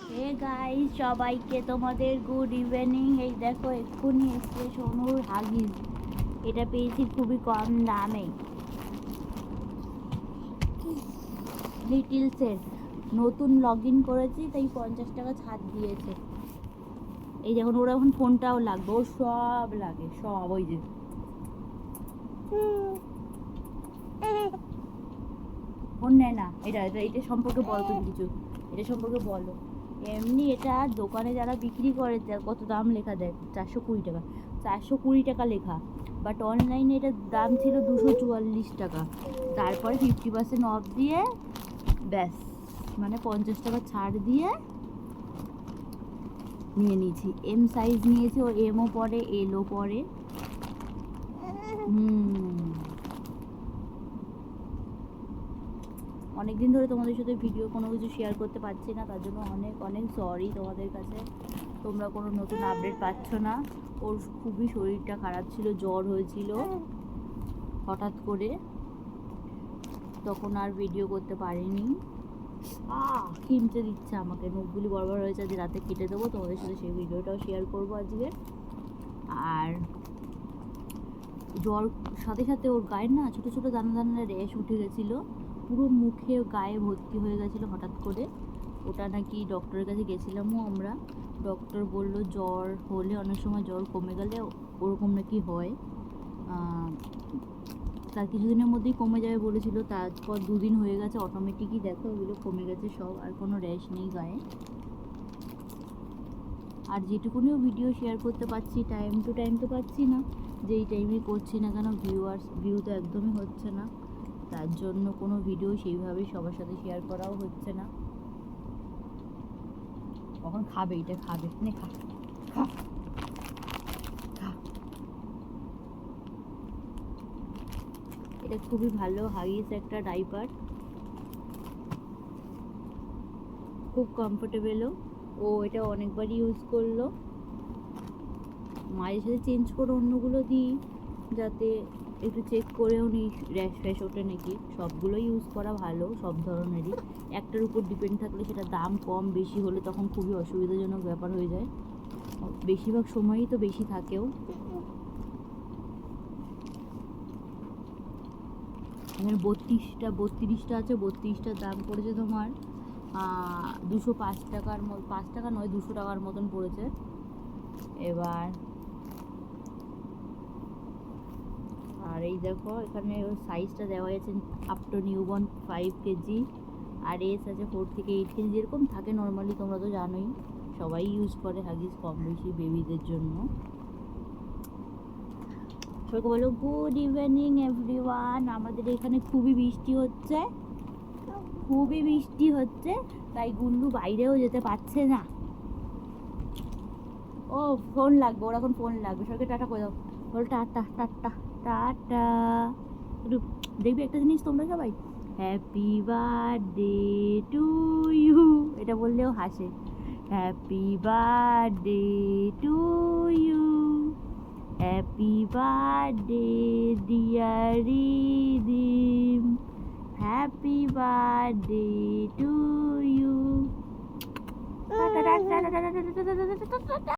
Hey guys, সবাইকে তোমাদের good evening. এই দেখো এক্ষুনি এসছে সোনুর হাগিস। এটা পেয়েছি খুবই কম দামে, লিটিলসের। নতুন লগ ইন করেছি তাই 50 টাকা ছাড় দিয়েছে। এই যখন ওরা এখন ফোনটাও লাগবে, ও সব লাগে, সব। ওই যে ফোন নেয় না। এটা সম্পর্কে বলো, তুমি কিছু এটা সম্পর্কে বলো। এমনি এটা দোকানে যারা বিক্রি করে কত দাম লেখা দেয়, 420 টাকা। 420 টাকা লেখা, বাট অনলাইনে এটার দাম ছিল 244 টাকা। তারপরে 50% অফ দিয়ে ব্যাস, মানে 50 টাকা ছাড় দিয়ে নিয়ে নিয়েছি। এম সাইজ নিয়েছি, ও এমও পরে এলও পরে। অনেকদিন ধরে তোমাদের সাথে ভিডিও কোনো কিছু শেয়ার করতে পারছি না, তার জন্য অনেক অনেক সরি তোমাদের কাছে। তোমরা কোনো নতুন আপডেট পাচ্ছ না। ওর খুবই শরীরটা খারাপ ছিল, জ্বর হয়েছিল হঠাৎ করে, তখন আর ভিডিও করতে পারিনি। কিনতে দিচ্ছে আমাকে, নখগুলি বড় হয়েছে, আজ রাতে কেটে দেবো। তোমাদের সাথে সেই ভিডিওটাও শেয়ার করবো আজকে। আর জ্বর সাথে সাথে ওর গায়ে না ছোটো ছোটো দানা দানা র্যাশ উঠে গেছিলো, পুরো মুখে গায়ে ভর্তি হয়ে গেছিলো হঠাৎ করে। ওটা নাকি ডক্টরের কাছে গেছিলামও আমরা। ডক্টর বলল জ্বর হলে অনেক সময় জ্বর কমে গেলে ওরকম নাকি হয়, তার কিছুদিনের মধ্যেই কমে যাবে বলেছিল। তারপর 2 দিন হয়ে গেছে, অটোমেটিকই দেখো ওগুলো কমে গেছে সব, আর কোনো র্যাশ নেই গায়ে। আর যেটুকুনিও ভিডিও শেয়ার করতে পারছি, টাইম টু টাইম তো পাচ্ছি না, যেই টাইমে করছি না কেন ভিউ তো একদমই হচ্ছে না, তার জন্য কোনো ভিডিও সেইভাবে সবার সাথে শেয়ার করাও হচ্ছে না। কখন খাবে, এটা খাবে, নে খা খা খা। এটা খুবই ভালো হাগিস একটা ডাইপার, খুব কমফোর্টেবলও। ও এটা অনেকবারই ইউজ করলো, মাঝে সাথে চেঞ্জ করে অন্যগুলো দিই, যাতে একটু চেক করেও নিই র্যাশ ফ্যাশ ওঠে নাকি। সবগুলোই ইউজ করা ভালো, সব ধরনেরই। একটার উপর ডিপেন্ড থাকলে সেটা দাম কম বেশি হলে তখন খুবই অসুবিধাজনক ব্যাপার হয়ে যায়। বেশিরভাগ সময়ই তো বেশি থাকেও। এখানে 32টা আছে। 32টার দাম পড়েছে তোমার 205 টাকার 5 টাকা নয়, 200 টাকার মতন পড়েছে। এবার আর এই দেখো এখানে ওর সাইজটা দেওয়া আছে, আপ টু নিউবর্ন 5 কেজি, আর এস আছে 4 থেকে 8 কেজি, যেরকম থাকে নর্মালি, তোমরা তো জানোই, সবাই ইউজ করে হাগিস কম বেশি বেবিদের জন্য। সবাইকে বলো গুড ইভিনিং এভরিওয়ান। আমাদের এখানে খুবই বৃষ্টি হচ্ছে, তাই গুল্লু বাইরেও যেতে পারছে না। ও ফোন লাগবে, ওর এখন ফোন লাগবে। সবাইকে টাটা করে দাও, বলো টাটা টাটা টাটা। একটু দেখবি একটা জিনিস তোমরা সবাই, হ্যাপি বার্থডে টু ইউ, এটা বললেও হাসে। Happy birthday to you, happy birthday dear Ridhim, happy birthday to you.